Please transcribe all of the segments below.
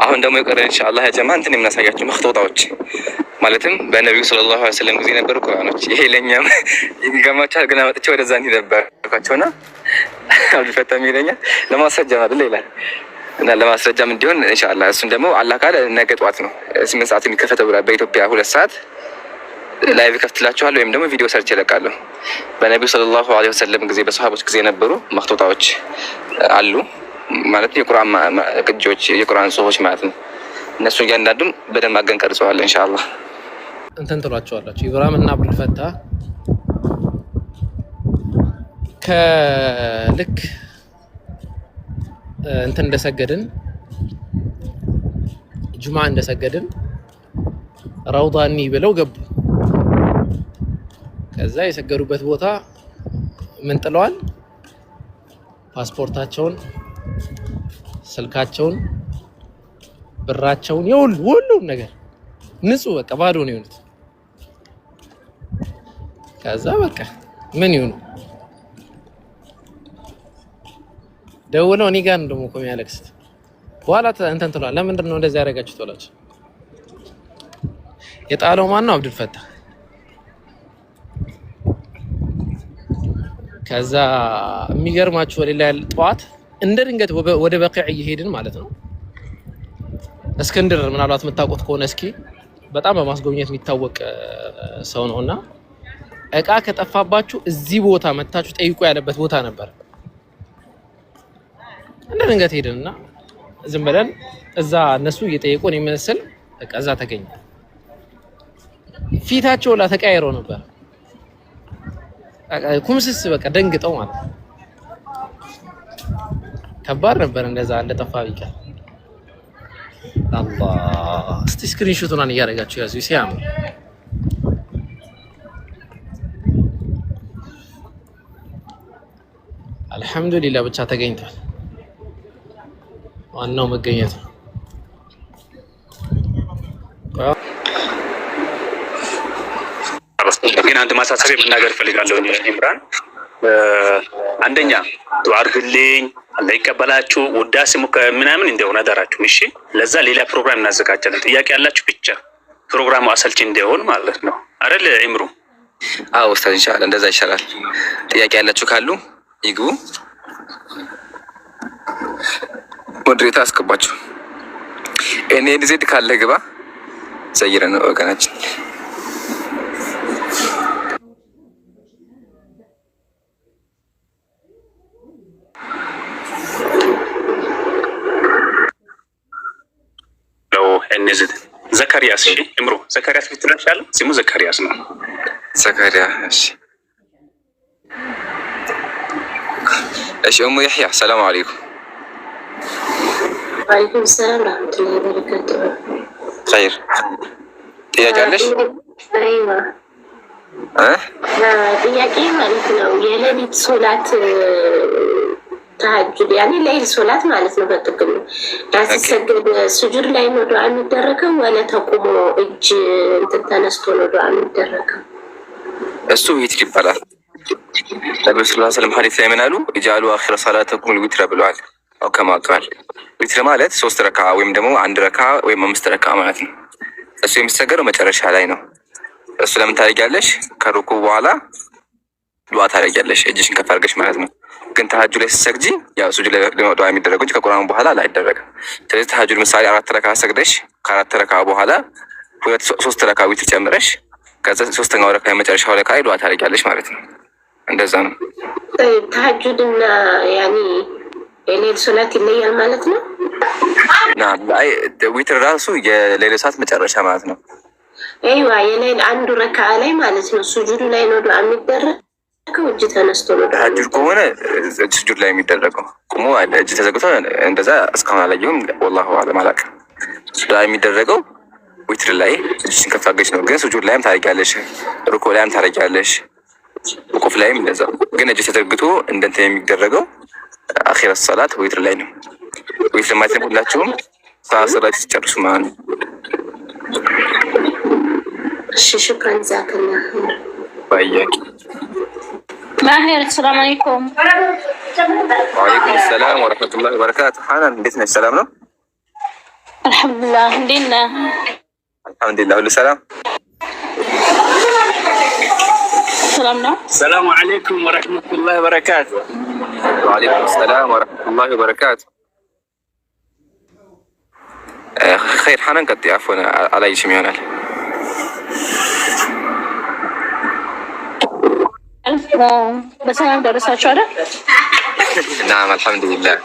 አሁን ደግሞ የቀረን ኢንሻአላህ ያ ጀማ እንትን የምናሳያችሁ መክቶጣዎች ማለትም በነብዩ ሰለላሁ ዐለይሂ ወሰለም ጊዜ የነበሩ ቁርአኖች። ይሄ ለኛም ይገማቻል ግን አመጥቼ ወደዛ ነበርኳቸውና አብዱልፈታህ ይለኛል ለማስረጃ አይደል ይላል እና ለማስረጃም እንዲሆን ኢንሻአላህ እሱን ደግሞ አላህ ካለ ነገ ጠዋት ነው 8 ሰዓት የሚከፈተው በኢትዮጵያ 2 ሰዓት ላይቭ ከፍትላችኋለሁ ወይም ደግሞ ቪዲዮ ሰርች እለቃለሁ። በነብዩ ሰለላሁ ዐለይሂ ወሰለም ጊዜ በሰሃቦች ጊዜ የነበሩ መክቶጣዎች አሉ ማለት የቁርአን ቅጆች የቁርአን ጽሁፎች ማለት ነው። እነሱ እያንዳንዱን በደንብ አገን ቀርጸዋል ኢንሻአላህ። እንትን ትሏቸዋላችሁ ኢብራሂም እና አብዱልፈታህ ከልክ እንትን እንደሰገድን ጁማ እንደሰገድን ራውዳኒ ብለው ገቡ። ከዛ የሰገዱበት ቦታ ምን ጥለዋል? ፓስፖርታቸውን፣ ስልካቸውን፣ ብራቸውን ሁሉም ነገር ንጹህ በቃ ባዶ ነው የሆኑት። ከዛ በቃ ምን ይሁኑ ደውለው እኔ ጋር እንደሞ ቆም ያለክስት በኋላ እንትን ትሏል። ለምንድን ነው እንደዚህ ያደረጋችሁት ትሏቸው። የጣለው ማን ነው? አብዱልፈታህ። ከዛ የሚገርማችሁ ወደ ላይ ጠዋት እንደ ድንገት ወደ በቂዕ እየሄድን ማለት ነው። እስክንድር ምናልባት የምታውቁት ከሆነ እስኪ በጣም በማስጎብኘት የሚታወቅ ሰው ነውና እቃ ከጠፋባችሁ እዚህ ቦታ መታችሁ ጠይቁ ያለበት ቦታ ነበር። እንደ ድንገት ሄድንና ዝም ብለን እዛ እነሱ እየጠየቁን የሚመስል በቃ እዛ ተገኘ። ፊታቸው ላ ተቀያይረው ነበር። ኩምስስ በቃ ደንግጠው ማለት ነው። ከባድ ነበር እንደዛ እንደጠፋ ቢቀር። አላህ እስቲ ስክሪንሾቱን እያደረጋችሁ ያዙ ሲያምር። አልሐምዱሊላህ ብቻ ተገኝቷል። ዋናው መገኘት ነው። ግን አንድ ማሳሰቢያ መናገር ፈልጋለሁ ኢምራን። አንደኛ ዱዓ አድርግልኝ አላህ ይቀበላችሁ ውዳሴ ምናምን እንደሆነ አደራችሁ እሺ። ለዛ ሌላ ፕሮግራም እናዘጋጃለን። ጥያቄ ያላችሁ ብቻ ፕሮግራሙ አሰልቺ እንደሆነ ማለት ነው አይደል ኢምሩ? አዎ ኡስታዝ ኢንሻአላህ እንደዛ ይሻላል። ጥያቄ ያላችሁ ካሉ ይግቡ። ሞዴሬተር አስገባችሁ። እኔ ዲዜድ ካለ ግባ ዘይረን ነው ወገናችን። እነዚህ ዘካሪያስ እሺ እምሮ ዘካሪያስ ብትራሻለ ስሙ ዘካሪያስ ነው። ዘካሪያስ እሺ ኡሙ ይህያ ሰላም አለይኩም። ወአለይኩም ሰላም ወራህመቱላሂ ወበረካቱሁ። ኸይር ጥያቄ አለሽ? አይዋ ጥያቄ ማለት ነው የሌሊት ሶላት ተሐጁድ ያኔ ሌሊት ሶላት ማለት ነው። በጥቅሉ ያሲሰገድ ስጁድ ላይ ነው ዱዓ የሚደረገው ወለ ተቆሞ እጅ እንትን ተነስቶ ነው ዱዓ የሚደረገው? እሱ ዊትር ይባላል። ነብዩ ሰለላሁ ዐለይሂ ወሰለም ሐዲስ ላይ ምን አሉ? ኢጃሉ አኺረ ሰላተኩም ዊትር ብለዋል። አው ከማ ቃል ዊትር ማለት 3 ረካ ወይም ደግሞ 1 ረካ ወይም 5 ረካ ማለት ነው። እሱ የሚሰገደው መጨረሻ ላይ ነው። እሱ ለምን ታደርጊያለሽ? ከሩኩ በኋላ ዱዓ ታደርጊያለሽ እጅሽን ከፍ አድርገሽ ማለት ነው። ግን ተሐጁድ ላይ ስትሰግጂ ያው ሱጁድ ላይ ዱዓ የሚደረገው ከቁርአኑ በኋላ አይደረግም። ስለዚህ ተሐጁድ ምሳሌ 4 ረካ ሰግደሽ ከ4 ረካ በኋላ 3 ረካ ዊትር ጨምረሽ ከዛ 3ኛው ረካ የመጨረሻው ረካ ዱዓ ታደርጊያለሽ ማለት ነው። እንደዛ ነው። ተሐጁድና ያኒ የሌሊት ሶላት ይለያል ማለት ነው። አይ ዊትር ራሱ የሌሊት ሰዓት መጨረሻ ማለት ነው። አይዋ የሌሊት 1 ረካ ላይ ማለት ነው ሱጁድ ላይ ነው ዱዓ የሚደረግ እጅ ተነስቶ ነው። ተሐጁድ ከሆነ ስጁድ ላይ የሚደረገው ቁሞ እጅ ተዘግቶ እንደዛ እስካሁን አላየሁም። ወላሂ አለም አላውቅም። ዱዓ የሚደረገው ዊትር ላይ እጅሽን ከፍ አድርገሽ ነው። ግን ስጁድ ላይም ታደርጊያለሽ፣ ሩኩዕ ላይም ታደርጊያለሽ፣ ውቁፍ ላይም እንደዛ። ግን እጅ ተዘግቶ እንደንትን የሚደረገው አኺረ ሰላት ዊትር ላይ ነው። ዊትር ማለት ሁላችሁም ሰላት ሲጨርሱ ማለት ነው። እሺ ሽክራን ዛከላህ ባያቂ ማሄር ሰላም አለይኩም። ወአለይኩም ሰላም ወራህመቱላሂ ወበረካቱ። ሐናን እንዴት ነሽ? ሰላም ነው አልሐምዱሊላህ እንዴት ነህ? አልሐምዱሊላህ ሁሉ ሰላም ሰላም ነው። ሰላሙ አለይኩም ወረህመቱላሂ ወበረካቱ። ወአለይኩም ሰላም ወረህመቱላሂ ወበረካቱ። ኸይር ሐናን ቀጥይ። አፎን አላይሽም ይሆናል። በሰላም ደረሳችሁ አይደል? ናም አልሐምዱሊላህ።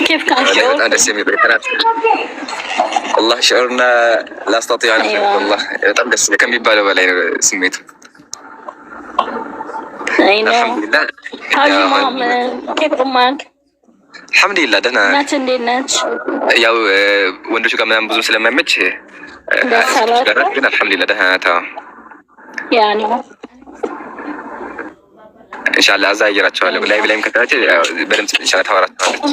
كيف كان شعور؟ በጣም ደስ የሚል ቀናት والله شعورنا لا استطيع ان احكي والله በጣም ደስ ከሚባለው በላይ ነው ስሜቱ። الحمد لله. How's your mom? كيف أمك? الحمد لله ደህና እናት እንዴት ነች? ያው ወንዶች ጋር ምናምን ብዙ ስለማይመች ግን አልሐምዱሊላህ ደህና ናት። ያኔ ኢንሻአላህ አዛይራቸዋለሁ። ላይቭ ላይም ከተራቸ በደምብ ኢንሻአላህ ታወራቸዋለች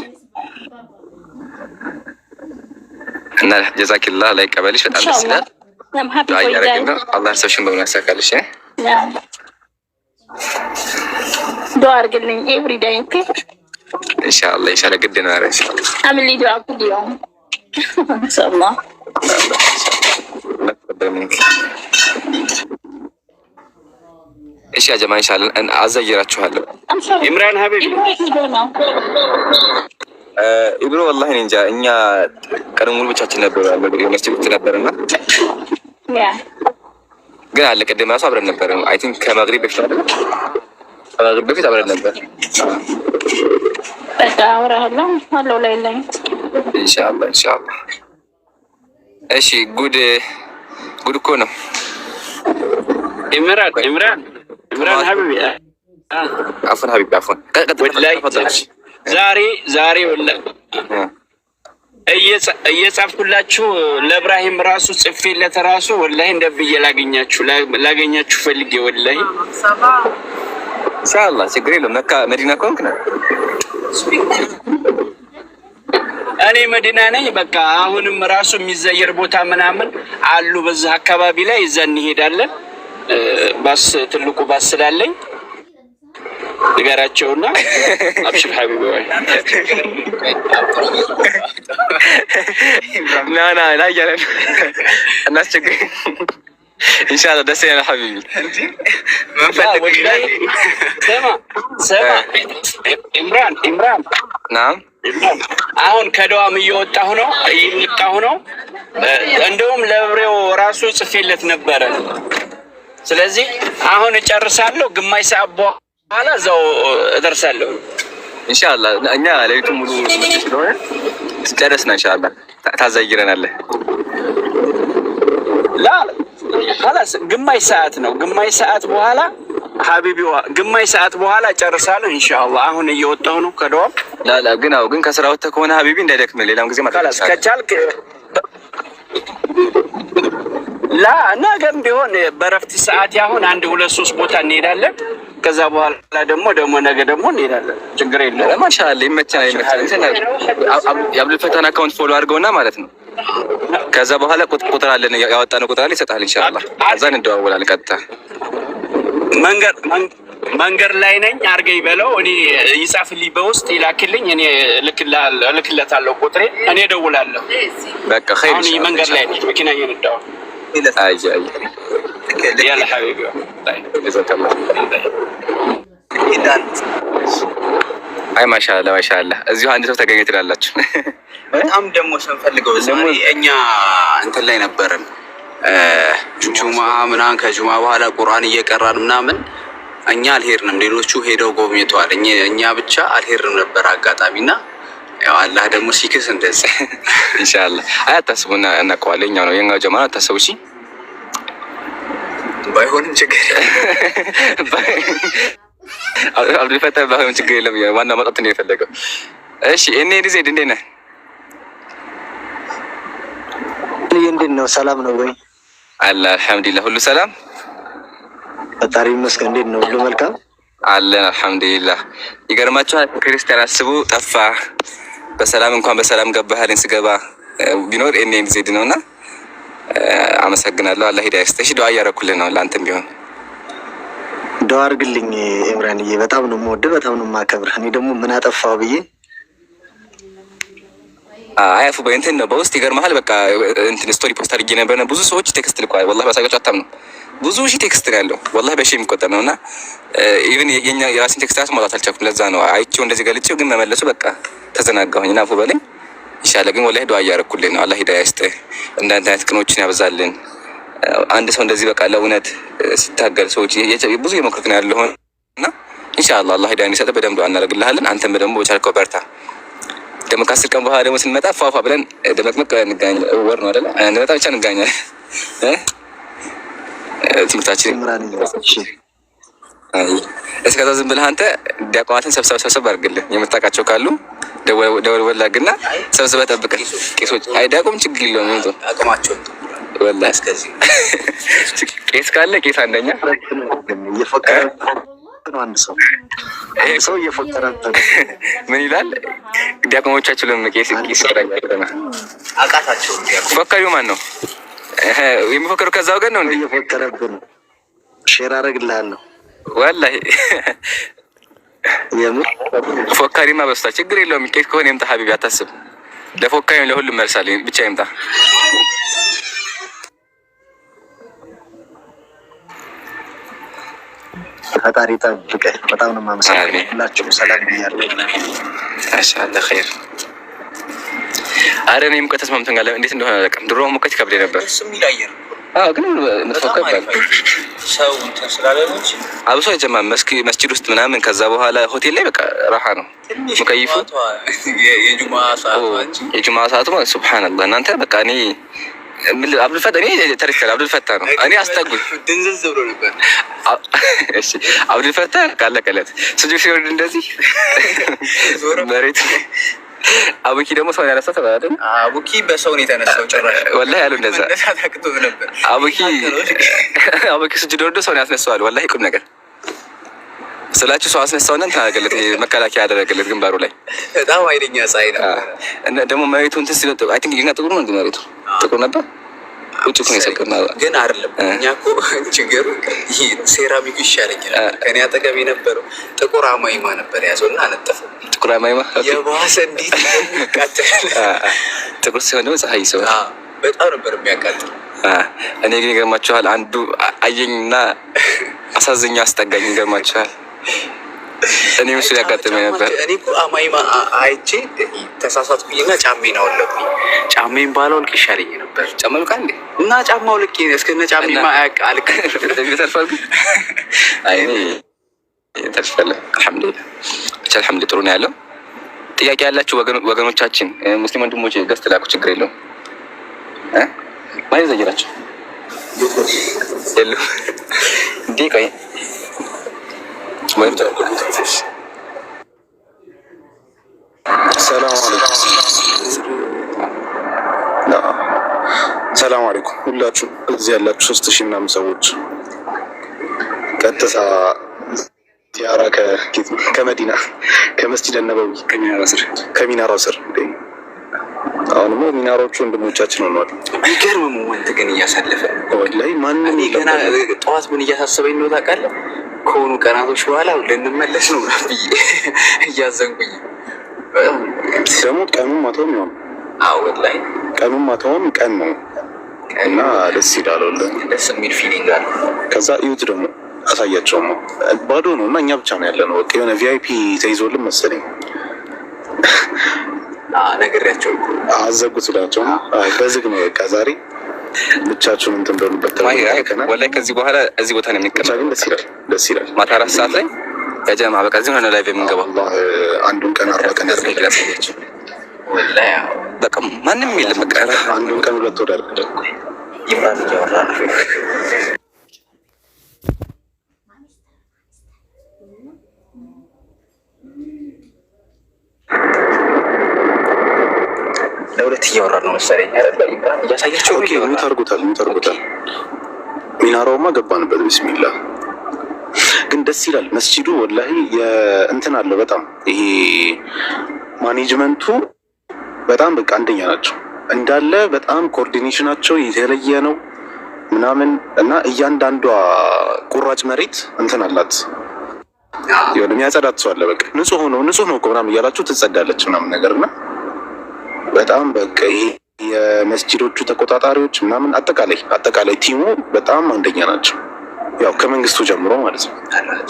እና ጀዛኪላህ ላይ ቀበልሽ በጣም ደስ ይላል። አላህ ሰብሽን በሙሉ ያሳካልሽ። ዱዓ አድርግልኝ ኤቭሪ ዴይ ኦኬ ኢንሻአላህ ኢንሻአላህ ግድ ነው። ኧረ ኢንሻአላህ አምሊ ዱዓ ኩል يوم ኢንሻአላህ እሺ ያ ጀማ ኢንሻአላህ አዛይራችኋለሁ። ኢምራን ሀቢብ ኢብሮ ወላሂ እኔ እንጃ እኛ ቀን ሙሉ ብቻችን ነበር ያለው ዩኒቨርሲቲ ውስጥ ነበርና ግን አለ ቅድም ራሱ አብረን ነበር። አይ ቲንክ ከመግሪብ በፊት አብረን ነበር። በቃ አወራለሁ አለው ላይ ኢንሻአላህ ኢንሻአላህ። እሺ ጉድ እኮ ነው ኢምራን ሀቢብ አፎን ሀቢብ አፎን ዛሬ ወላሂ እየጻፍኩላችሁ ለእብራሂም ራሱ ጽፌለት ራሱ ወላሂ እንደብዬ ላገኛችሁ ፈልጌ ወላሂ ኢንሻአላህ ችግር የለም። መካ መዲና ኮንክ ነው እኔ መዲና ነኝ። በቃ አሁንም ራሱ የሚዘየር ቦታ ምናምን አሉ በዛ አካባቢ ላይ እዛ እንሄዳለን። ባስ ትልቁ ባስ ስላለኝ ንገራቸውና አብሽር ሀቢብ ወይ ና ላይ ያለ እናስቸግር ኢንሻአላህ ደስ ይላል ሀቢቢ ሰማ ኢምራን ናም አሁን ከደዋም እየወጣሁ ነው። እንደውም ለብሬው ራሱ ጽፌለት ነበረ። ስለዚህ አሁን እጨርሳለሁ። ግማሽ ሰዓት በኋላ እዛው እደርሳለሁ ኢንሻአላህ። እኛ ለሊቱን ሙሉ ስለሆነ ጨረስና ኢንሻአላህ ታዛይረናለህ። خلاص ግማሽ ሰዓት ነው። ግማሽ ሰዓት በኋላ ሀቢቢዋ ግማሽ ሰዓት በኋላ ጨርሳለሁ ኢንሻአላህ። አሁን እየወጣሁ ነው ከደዋም ግን ከስራ ወጥተህ ከሆነ ሀቢቢ እንዳይደክም ሌላም ጊዜ ማለት ነው ከቻልክ ነገም ቢሆን በረፍት ሰዓት ያሁን 1-2-3 ቦታ እንሄዳለን። ከዛ በኋላ ደግሞ ነገ ደግሞ እንሄዳለን። ችግር የለውም። ማሻአላህ ይመቻል። የአብዱል ፈታን አካውንት ፎሎ አድርገውና ማለት ነው። ከዛ በኋላ ቁጥር አለን ያወጣነው ቁጥር አለ ይሰጣል ኢንሻአላህ። ከዛ እንደዋወላለን ቀጥታ መንገድ ላይ ነኝ አድርገኝ በለው። እኔ ይጻፍልኝ በውስጥ ይላክልኝ። እኔ እልክለታለሁ ቁጥሬ እኔ እደውላለሁ። በቃ ኸይር ኢንሻአላህ። መንገድ ላይ ነኝ መኪና እየነዳሁ አይ ያለ ሀቢቢ አይ ማሻአላህ እዚሁ አንድ ሰው ተገኘ ትላላችሁ። በጣም ደግሞ ስንፈልገው ዛሬ እኛ እንትን ላይ ነበርን ጁማ ምናምን ከጁማ በኋላ ቁርአን እየቀራን ምናምን እኛ አልሄድንም። ሌሎቹ ሄደው ጎብኝተዋል። እኛ ብቻ አልሄድንም ነበር አጋጣሚና ያው አላህ ደግሞ ሲክስ እንደዚህ ኢንሻአላህ። አያታስቡ እናውቀዋለን። እኛው ነው የኛው ጀማዓ አታስቡ። እሺ ባይሆንም ችግር አብዱል ፈታህ ባይሆንም ችግር የለም። ዋና መጣት ነው የፈለገው። እሺ እኔ ዲዜድ እንዴት ነህ? እንዴት ነው? ሰላም ነው ወይ? አልሐምዱሊላህ ሁሉ ሰላም ፈጣሪ ይመስገን። እንዴት ነው? ሁሉ መልካም አለን አልሐምዱሊላህ። ይገርማችኋል ክርስቲያን አስቡ ጠፋ። በሰላም እንኳን በሰላም ገባህልኝ። ስገባ ቢኖር እኔ ዲዜድ ነውና አመሰግናለሁ። አላህ ሂዳያ ይስጥሽ። ዱዓ እያደረኩልህ ነው ለአንተም ቢሆን ዱዓ አድርግልኝ ኢምራንዬ። በጣም ነው የምወድህ፣ በጣም ነው የማከብርህ። እኔ ደግሞ ምን አጠፋው ብዬ አያፉ በእንትን ነው በውስጥ ይገርምሃል። በቃ እንትን ስቶሪ ፖስት አድርጌ ነበር። ብዙ ሰዎች ቴክስት ልኳል። ወላሂ ባሳያችሁ አታምኑ። ብዙ ሺህ ቴክስት ነው ያለው። ወላሂ በሺህ የሚቆጠር ነው። እና ኢቭን የኛ የራስን ቴክስት ራሱ ማውጣት አልቻልኩም። ለዛ ነው አይቼው እንደዚህ ገልጬው ግን መመለሱ በቃ ተዘናጋሁኝ። እና አፉ በለኝ ይሻላል። ግን ወላሂ ዱዓ እያደረኩልኝ ነው። አላህ ሂዳያ ይስጥህ፣ እንዳንተ አይነት ቅኖችን ያበዛልን። አንድ ሰው እንደዚህ በቃ ለእውነት ሲታገል ሰዎች ብዙ የሞክርክ ነው ያለው እና ኢንሻአላህ አላህ ሂዳያ እንዲሰጥህ በደንብ ዱዓ እናደርግልሃለን። አንተም ደግሞ በቻልከው በርታ። ደግሞ ከ10 ቀን በኋላ ደግሞ ስንመጣ ፏፏ ብለን ደመቅመቅ እንገናኝ። ወር ነው አይደለ? እንመጣ ብቻ እንገናኛለን። ትምህርታችን እስከዛ ዝም ብለህ አንተ ዲያቆናትን ሰብሰብ አድርግልህ። የምታውቃቸው ካሉ ደወል ላግና ሰብስበህ ጠብቀን። ቄሶች አይ ዲያቆን ችግር የለውም ይምጡ አቅማቸው ወላሂ። እስከዚህ ቄስ ካለ ቄስ አንደኛ እየፈከረ ነው። አንድ ሰው እየፈከረ ምን ይላል? ዲያቆኖቻችሁ ለምን ቄስ ይሰራኛል? አቃታቸው። ፈካሪው ማን ነው የሚፈከሩ? ከዛ ወገን ነው እንዴ? እየፈከረብን ሼር አደርግልሃለሁ ወላሂ። የምር ፎካሪማ በስታ ችግር የለውም። ቄስ ከሆነ ይምጣ ሀቢቢ፣ አታስብ። ለፎካሪም ለሁሉም መልሳለኝ፣ ብቻ ይምጣ። ፈጣሪ ጠብቀህ። በጣም ነው የማመሰግነው። ሁላችሁም ሰላም ብያለሁ። ማሻአላህ ኸይር። አረ እኔ ሙቀት ተስማምቶኛል። እንዴት እንደሆነ አላውቅም። ድሮ ሙቀት ይከብድ ነበር። እሱም ይላየር። ግን ምትፎከር ሰው እንትን ስላለች አብሶ የጀማ መስጂድ ውስጥ ምናምን፣ ከዛ በኋላ ሆቴል ላይ በቃ ረሃ ነው ሙከይፉ። የጁማ ሰዓቱ ሱብሃንአላህ። እናንተ በቃ እኔ አብዱልፈታ እኔ ተርክከል አብዱልፈታ ነው እኔ አስጠጉኝ ድንዝዝ ብሎ ነበር። እሺ አብዱልፈታ ካለቀለት ስጁድ ሲወርድ እንደዚህ መሬት። አቡኪ ደግሞ ሰው ያነሳው ተባለ። አቡኪ በሰው ነው የተነሳው። ጭራሽ ወላሂ ያለው እንደዛ ነበር። አቡኪ ስጁድ ወርዶ ሰው ያስነሳዋል። ወላሂ ቁም ነገር ስላችሁ ሰው አስነሳውና ታገለት መከላከያ ያደረገለት ግንባሩ ላይ በጣም አይደኛ ፀሐይ ነበር። እና ደግሞ መሬቱ እንትን ሲለጥ አይ ቲንክ ይገና ጥቁር ነው እንዴ? መሬቱ ጥቁር ነበር። ውጭ እኮ ነው የሰቀልነው። ግን አይደለም እኛ እኮ ችግሩ ይሄ ሴራሚኩ ይሻለኛል። ከኔ አጠገብ የነበረው ጥቁር አማይማ ነበር ያዘውና አነጠፈው። ጥቁር አማይማ የባሰ እንዴት ያቃጥላል። ጥቁር ሲሆን ደግሞ ፀሐይ ሰው በጣም ነበር የሚያቃጥል። እኔ ግን ይገርማችኋል፣ አንዱ አየኝና አሳዘኛ አስጠጋኝ። ይገርማችኋል እኔ ምስል ያጋጥመኝ ነበር። እኔ እኮ አማይማ አይቼ ተሳሳትኩኝና ጫሜን አወለኩኝ። ጫሜን ባላወልቅ ይሻለኝ ነበር። ጫማው ቃል እና ጫማው ልክ እስከነ ጫሜማ አልክ ተርፋል። አይ እኔ ተርፋለ። አልሐምዱሊላህ ብቻ አልሐምዱሊላህ ጥሩ ነው ያለው። ጥያቄ ያላችሁ ወገኖቻችን ሙስሊም ወንድሞቼ ገስት ላኩ፣ ችግር የለውም። ማን ይዘግራችሁ የለም እንዴ? ቆይ ሰላም አለይኩም ሁላችሁ እዚህ ያላችሁ 3000 ምናምን ሰዎች ቀጥታ ቲያራ ከመዲና ከመስጂድ ነበዊ ከሚናራው ስር አሁንማ ሚናሮቹ ወንድሞቻችን ሆነዋል። የሚገርም ሞመንት ግን እያሳለፈ ወላሂ ማንም ገና ጠዋት ምን እያሳሰበኝ ነው ታውቃለህ? ከሆኑ ቀናቶች በኋላ ልንመለስ ነው ብዬ እያዘንኩኝ ደግሞ ቀኑን ማታውም ነው። አዎ ወላሂ ቀኑን ማታውም ቀን ነው እና ደስ ይላል። ደስ የሚል ፊሊንግ አለ። ከዛ እዩት ደግሞ አሳያቸውም ባዶ ነው እና እኛ ብቻ ነው ያለ ነው። በቃ የሆነ ቪአይፒ ተይዞልን መሰለኝ ነገሪያቸው አዘጉት ስላቸው በዝግ ነው በቃ ዛሬ ብቻችሁን እንትን በሉበት ወላሂ። ከዚህ በኋላ እዚህ ቦታ ነው የሚቀመጠው። ግን ደስ ይላል። ማታ 4 ሰዓት ላይ በጀማ በቃ እዚህ ሆነ ላይቭ የምንገባው። አንዱን ቀን 40 ቀን ያስፈልጋል ወላሂ በቃ ማንም የለም። በቃ አንዱን ቀን 2 ወር አድርገን ይባል ያወራ ለሁለት እያወራን ነው መሰለኝ እያሳያቸው። ሚዩት አድርጎታል። ሚናራውማ ገባንበት። ቢስሚላ ግን ደስ ይላል መስጂዱ ወላሂ። እንትን አለው በጣም ይሄ ማኔጅመንቱ በጣም በቃ አንደኛ ናቸው እንዳለ። በጣም ኮኦርዲኔሽናቸው የተለየ ነው ምናምን እና እያንዳንዷ ቁራጭ መሬት እንትን አላት የሆነ የሚያጸዳት ሰው አለ። በቃ ንጹህ ነው እኮ ምናምን እያላችሁ ትጸዳለች ምናምን ነገር እና በጣም በቃ ይሄ የመስጂዶቹ ተቆጣጣሪዎች ምናምን አጠቃላይ ቲሙ በጣም አንደኛ ናቸው። ያው ከመንግስቱ ጀምሮ ማለት ነው።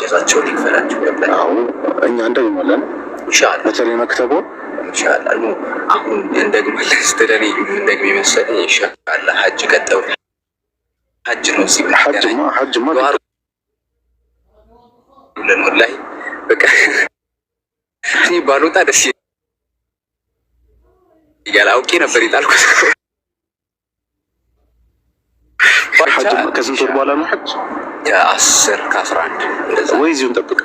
ጀዛቸውን ይክፈላቸው። አዎ እኛ እንደግማለን ኢንሻአላህ። በተለይ መክተቡ ኢንሻአላህ አሁን እንደግማለን ስትለኝ እንደግም ይመስለኝ ኢንሻአላህ። ሀጅ ቀጠው ሀጅ ነው ሲባል ሀጅማ ብለን ወላሂ በቃ እኔ ባልወጣ ደስ እያለ አውቄ ነበር የጣልኩት። ከስንት ወር በኋላ ነው ሀጅ? 10 ከ11 እንደዛ። ወይ እዚሁ እንጠብቅ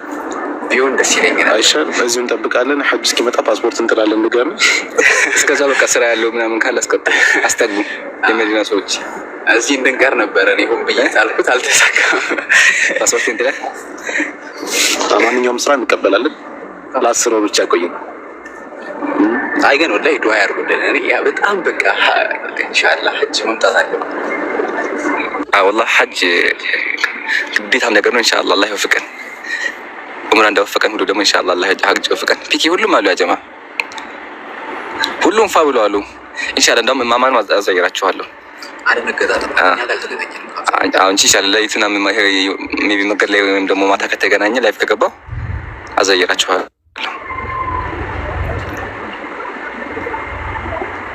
ቢሆን ደስ ይለኛል። አይሻል? እዚሁ እንጠብቃለን። ሀጅ እስኪመጣ ፓስፖርት እንጥላለን። ንገር እስከዛ በቃ ስራ ያለው ምናምን ካለ አስጠጉ የመዲና ሰዎች። እዚህ እንድንቀር ነበረ እኔ ሆን ብዬ ጣልኩት፣ አልተሳካም። ፓስፖርት እንጥላለን። ማንኛውም ስራ እንቀበላለን። ለ10 ወር ብቻ ቆይ። አይ ግን ወላሂ ዱዓ ያድርጉልን። እኔ ያ በጣም በቃ ኢንሻአላህ ሀጅ መምጣት አለ። ወላሂ ሀጅ ግዴታም ነገር ነው። ኢንሻአላህ አላህ ይወፍቀን። ዑምራ እንደወፈቀን ሁሉ ደግሞ ኢንሻአላህ አላህ ሀጅ ይወፍቀን። ፒኪ ሁሉም አሉ ያ ጀማ፣ ሁሉም ፋ ብለው አሉ። ኢንሻአላህ እንደውም ማማን አዘይራችኋለሁ። አሁን ኢንሻአላህ ለይቱና ሜቢ መንገድ ላይ ወይም ደግሞ ማታ ከተገናኘ ላይፍ ከገባው አዘይራችኋለሁ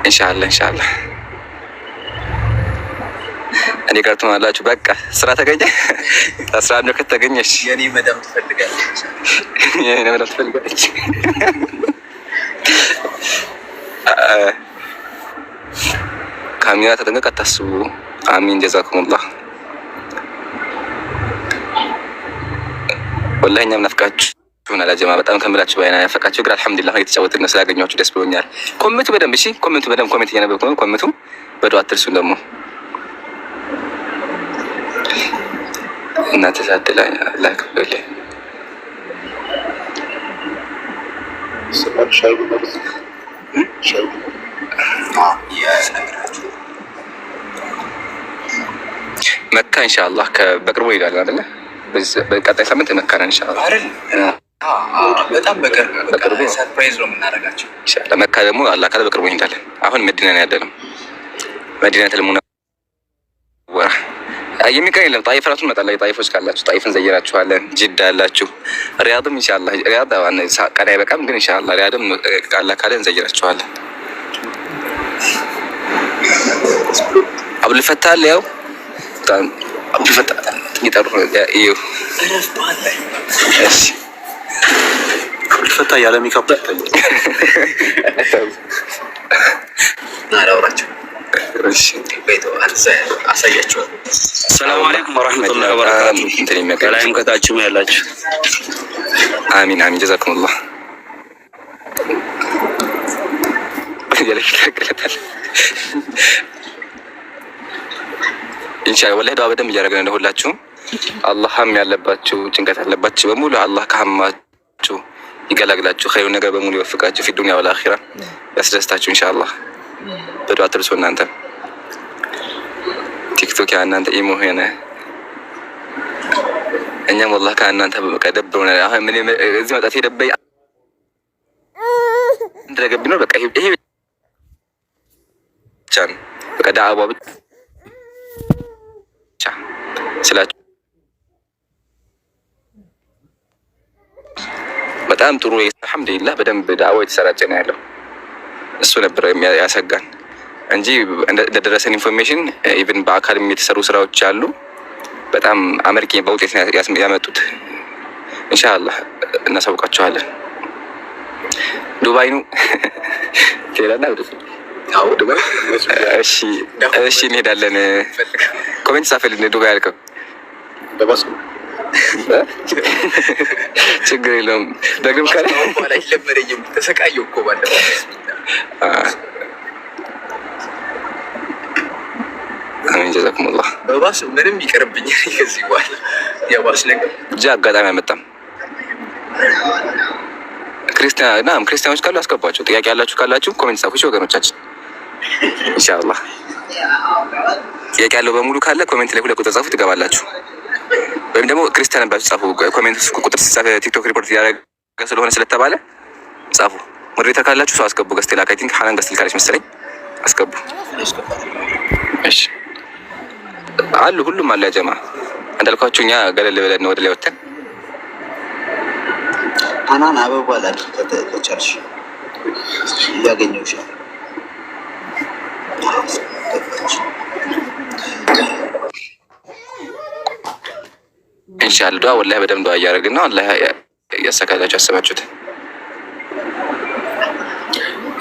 ኢንሻአላህ። እኔ ጋር ትሆናላችሁ። በቃ ስራ ተገኘ 11 ነው ከተገኘሽ የኔ መዳም ትፈልጋለች። ካሜራ ተጠንቀቅ፣ አታስቡ። አሚን ጀዛኩሙላህ። ወላሂ እኛም ናፍቃችሁናል ጀማ፣ በጣም ከምላችሁ በላይ ናፈቃችሁ። ግን አልሐምዱሊላህ እየተጫወትን ነው። ስላገኘኋችሁ ደስ ብሎኛል። ኮሜንቱ በደንብ እሺ፣ ኮሜንቱ በደንብ ኮሜንት እያነበብኩ ነው። ኮሜንቱ በዱዓ አትርሱን ደግሞ እናንተ ታድላ ላክበል መካ ኢንሻአላህ በቅርቡ ይሄዳል አይደለ? በቀጣይ ሳምንት መካ ነን ኢንሻአላህ አይደል? በጣም በቅርቡ ሰርፕራይዝ ነው የምናደርጋቸው ኢንሻአላህ። መካ ደግሞ አላህ ካለ በቅርቡ እንሄዳለን። አሁን መዲና ነው ያለነው። መዲናቱል ሙነወራ የሚቀር የለም። ጣይፍ ራሱን እንመጣለን። ጣይፎች ካላችሁ ጣይፍን ዘይራችኋለን። ጅዳ ያላችሁ ሪያድም ኢንሻአላህ። ሪያድ ቀን አይበቃም ግን ኢንሻአላህ ሪያድም አላህ ካለ እንዘይራችኋለን። አብዱል ፈታህ ያው አብዱል ፈታህ ይጠሩ እዩ። እሺ አብዱል ፈታህ ያለ ሜካፕ አላወራቸው። እሺ አሳያችኋለሁ። ሰላም አለይኩም ወራህመቱላሂ ወበረካቱሁ። ከላይም ከታችም ያላችሁ አሚን አሚን ጀዛኩሙላህ። ኢንሻአላህ ወላሂ ዱዓ በደንብ እያደረግን ነው ሁላችሁም። አላህም ያለባችሁ ጭንቀት ያለባችሁ በሙሉ አላህ ከሀማችሁ ይገላግላችሁ፣ ኸይሩን ነገር በሙሉ ይወፍቃችሁ፣ ፊ ዱንያ ወል አኺራ ያስደስታችሁ ኢንሻአላህ። በዱዓ አትርሱ። እናንተ ቲክቶክ እናንተ ኢሞ ሆነ እኛም ወላሂ ከእናንተ ደብሮናል። አሁን ምን እዚህ መጣት የደበይ እንደገብ ነው። በቃ ይሄ ብቻ ነው። በቃ ዳዕዋ ብቻ ስላችሁ በጣም ጥሩ አልሐምዱሊላህ። በደንብ ዳዕዋ የተሰራጨ ነው ያለው። እሱ ነበር ያሰጋን እንጂ እንደደረሰን ኢንፎርሜሽን ኢቭን በአካልም የተሰሩ ስራዎች አሉ። በጣም አመርቂ በውጤት ያመጡት ኢንሻአላህ እናሳውቃችኋለን። ዱባይ ነው ቴላና ወደ ዱባይ እሺ እንሄዳለን። ኮሜንት ጻፈልኝ። ዱባይ አልከው ችግር የለውም። ደግም ካለ ላይ ለበረኝም ተሰቃየው እኮ ባለው አሚን ጀዛኩሙላህ። በባስ ምንም ይቀርብኝ ከዚህ በኋላ ያባስ ነገር እጃ አጋጣሚ አመጣም። ክርስቲያኖች ካሉ አስገባቸው። ጥያቄ ያላችሁ ካላችሁ ኮሜንት ጻፉ ወገኖቻችን። ኢንሻአላህ ጥያቄ ያለው በሙሉ ካለ ኮሜንት ላይ 2 ቁጥር ጻፉ ትገባላችሁ። ወይም ደግሞ ክርስቲያን ባችሁ ጻፉ። ኮሜንት ቁጥር ሲጻፍ ቲክቶክ ሪፖርት ያደረገ ስለሆነ ስለተባለ ጻፉ። ሞዴሬተር ካላችሁ ሰው አስገቡ። ገስት ላክ። አይ ቲንክ ሐናን ገስት ልካለች መሰለኝ። አስገቡ። እሺ አሉ ሁሉም አለ ያ ጀማ። እንዳልኳችሁ እኛ ገለል ብለን ወደ ላይ ወጥተን ሐናን አበባ ላድርገች እያገኘሁሽ ኢንሻአላህ ዱአ ወላሂ በደምብ ዱአ እያደረግን ነው። አላህ ያሳካላችሁ ያሰባችሁት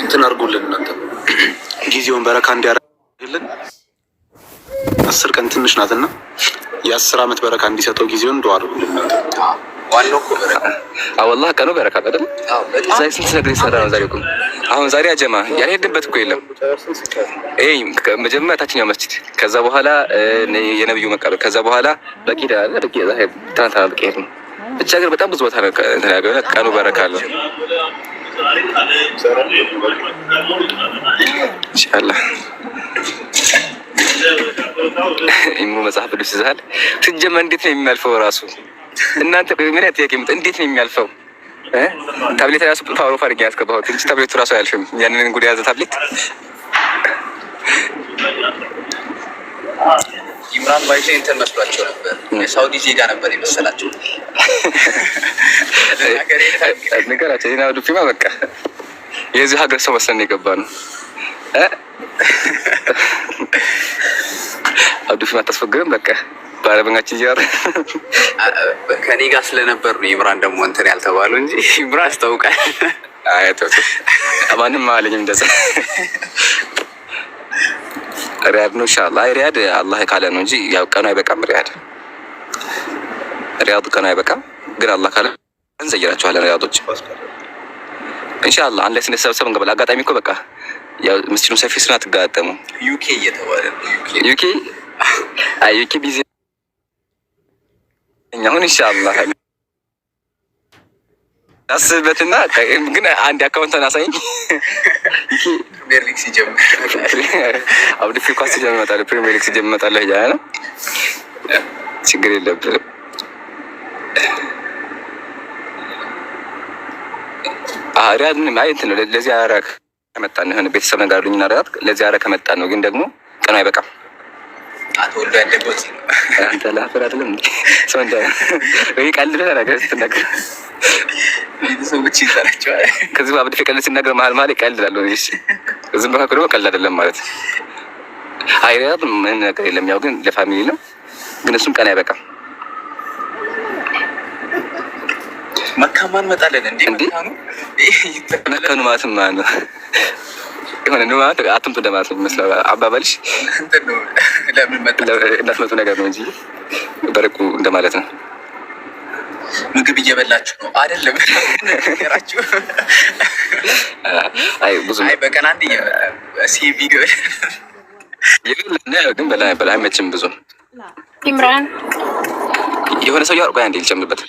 እንትን አድርጉልን። እናንተ ጊዜውን በረካ እንዲያደርግልን 10 ቀን ትንሽ ናትና የ10 ዓመት በረካ እንዲሰጠው ጊዜውን ዱአ አድርጉልን። ዋናው እኮ በረካ ወላሂ ቀኑ በረካ አይደል? ዛሬ ስንት ነገር ይሰራ ነው ዛሬ እኮ። አሁን ዛሬ አጀማ ያልሄድንበት እኮ የለም። መጀመሪያ ታችኛው መስጂድ፣ ከዛ በኋላ የነብዩ መቃብር፣ ከዛ በኋላ በቂዳ አለ በቂዳ ታንታ በቂዳ ነው። ብቻ ግን በጣም ብዙ ቦታ ነው ተናገረ። ቀኑ በረካ አለ ኢንሻአላህ። ኢሙ መጽሐፍ ቅዱስ ይዛል ሲጀመር እንዴት ነው የሚያልፈው ራሱ? እናንተ ምን ጥያቄ እንዴት ነው የሚያልፈው? ታብሌት ራሱ ፓወር ኦፍ አድርጌ ያስገባሁት እንጂ ታብሌቱ ራሱ አያልፍም። ያንን ጉድ ያዘ ታብሌት ኢምራን ባይሴ እንትን መስሏቸው ነበር። የሳውዲ ዜጋ ነበር የመሰላቸው። ነገራቸው ዜና ዱፊማ በቃ የዚህ ሀገር ሰው መስለን የገባ ነው። አብዱፊማ ተስፈግረን በቃ ባረበኛችን ይያር ከኔ ጋር ስለነበር ነው ኢምራን ደግሞ እንትን ያልተባለው እንጂ ኢምራን አስታውቃል። አይቶ ማንም አለኝም እንደዛ ሪያድ ነው ኢንሻአላህ። ሪያድ አላህ ካለ ነው እንጂ ያው ቀኑ አይበቃም። ሪያድ ቀኑ አይበቃም፣ ግን አላህ ካለ እንዘይራቸዋለን። ሪያዶች ኢንሻአላህ አንድ ላይ ስንሰበሰብ እንገባለን። አጋጣሚ እኮ በቃ ያው ምስኪኑ ሰፊ ስራ ተጋጠሙ። ዩኬ እየተባለ ዩኬ ዩኬ ቢዚ አሁን ኢንሻአላህ አስበትና ግን አንድ አካውንት አሳይኝ። ፕሪሚየር ሊግ ሲጀምር አብዲ ፊኳስ ሲጀምር ፕሪሚየር ሊግ ሲጀምር መጣለህ ያለ ችግር የለብንም። ሪያድ ምን ማለት ነው? ለዚህ አረክ ከመጣን ነው የሆነ ቤተሰብ ነገር አሉኝና ሪያድ ለዚህ አረክ ከመጣን ነው፣ ግን ደግሞ ቀኑ አይበቃም። አትወልዶ ያደጎት አንተ ላፈር አይደለም ሰው እንደ ወይ ቀልድ ነገር ስትነግር ቤተሰቦች ይሰራቸዋል። ከዚህ በአብዲ ፊቀል ሲናገር መሀል ይቀልዳሉ። እሺ ዝም ብለህ ደግሞ ቀልድ አይደለም ማለት አይ ሪያድ ምን ነገር የለም። ያው ግን ለፋሚሊ ነው፣ ግን እሱም ቀን አይበቃም። መካማን መጣለን እንዴ መካኑ ማለትም ማለት ነው የሆነ ነው ማለት አትምጡ እንደማለት ነው የሚመስለው አባባልሽ። ለምን መጣ እንዳትመጡ ነገር ነው እንጂ በረቁ እንደማለት ነው። ምግብ እየበላችሁ ነው አይደለም? ነገራችሁ አይ ብዙ አይ በቀን አንድ ሲ ቪዲዮ ይገልና ግን በላይ አይመችም ብዙ። ኢምራን የሆነ ሰው ያርቆ አንዴ ልጨምርበት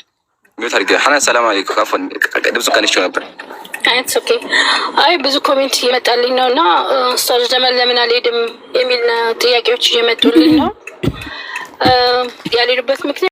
ቢወት አድርጌ ሐናን ሰላም አለይኩም ካፎን ድምፁ ቀንሼው ነበር። አይት ኦኬ። አይ ብዙ ኮሜንት እየመጣልኝ ነው እና ኡስታዝ ጀማል ለምን አልሄድም የሚል ጥያቄዎች እየመጡልኝ ነው። ያልሄዱበት ምክንያት